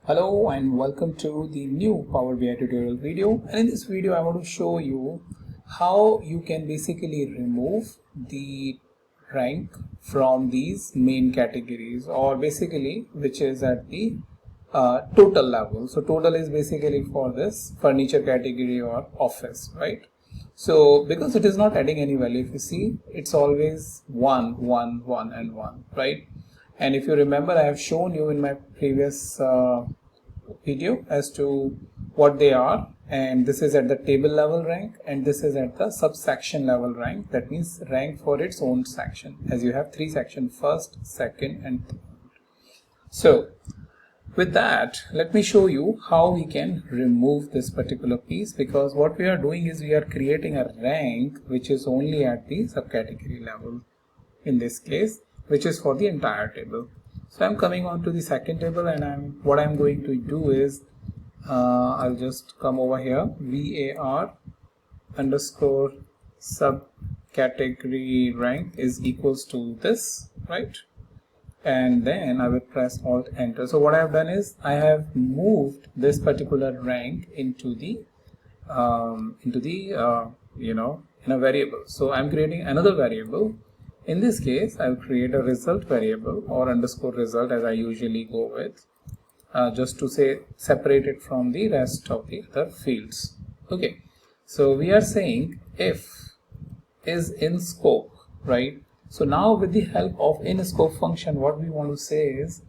Hello and welcome to the new Power BI tutorial video, and in this video I want to show you how you can basically remove the rank from these main categories, or basically which is at the total level. So total is basically for this furniture category or office, right? So because it is not adding any value, if you see, it's always 1, 1, 1 and 1, right? And if you remember, I have shown you in my previous video as to what they are, and this is at the table level rank and this is at the subsection level rank. That means rank for its own section, as you have 3 sections: first, second and third. So with that, let me show you how we can remove this particular piece, because what we are doing is we are creating a rank which is only at the subcategory level, in this case, which is for the entire table. So I'm coming on to the second table, and what I'm going to do is I'll just come over here, var underscore subcategory rank is equals to this, right? And then I will press Alt Enter. So what I have done is I have moved this particular rank into the in a variable. So I'm creating another variable. In this case, I will create a result variable, or underscore result, as I usually go with, just to say separate it from the rest of the other fields. Okay, so we are saying if is in scope, right? So now with the help of in scope function, what we want to say is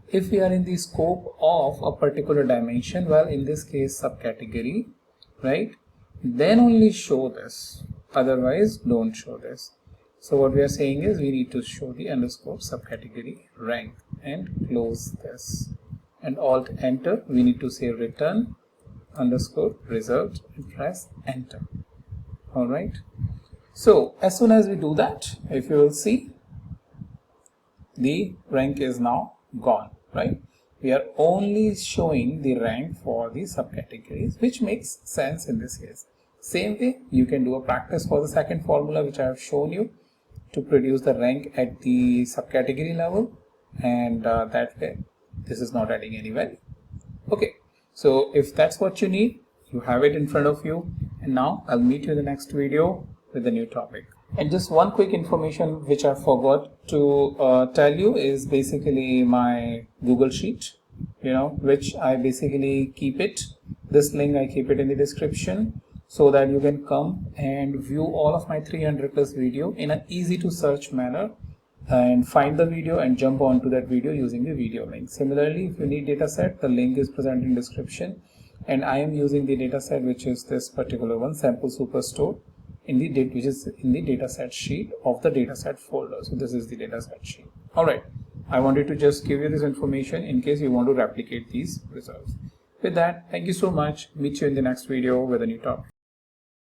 if we are in the scope of a particular dimension, well, in this case subcategory, right, then only show this, otherwise don't show this. So what we are saying is we need to show the underscore subcategory rank and close this, and Alt Enter. We need to say return underscore result and press Enter. All right. So as soon as we do that, if you will see, the rank is now gone, right? We are only showing the rank for the subcategories, which makes sense in this case. Same way, you can do a practice for the second formula which I have shown you, to produce the rank at the subcategory level, and that way this is not adding any value. Okay, so if that's what you need, you have it in front of you, and now I'll meet you in the next video with a new topic. And just one quick information which I forgot to tell you is basically my Google Sheet, which I basically keep it. This link I keep it in the description, so that you can come and view all of my 300 plus video in an easy to search manner, and find the video and jump onto that video using the video link. Similarly, if you need data set, the link is present in description, and I am using the data set which is this particular one, sample superstore, which is in the dataset sheet of the dataset folder. So this is the dataset sheet. All right, I wanted to just give you this information in case you want to replicate these results. With that, thank you so much. Meet you in the next video with a new topic.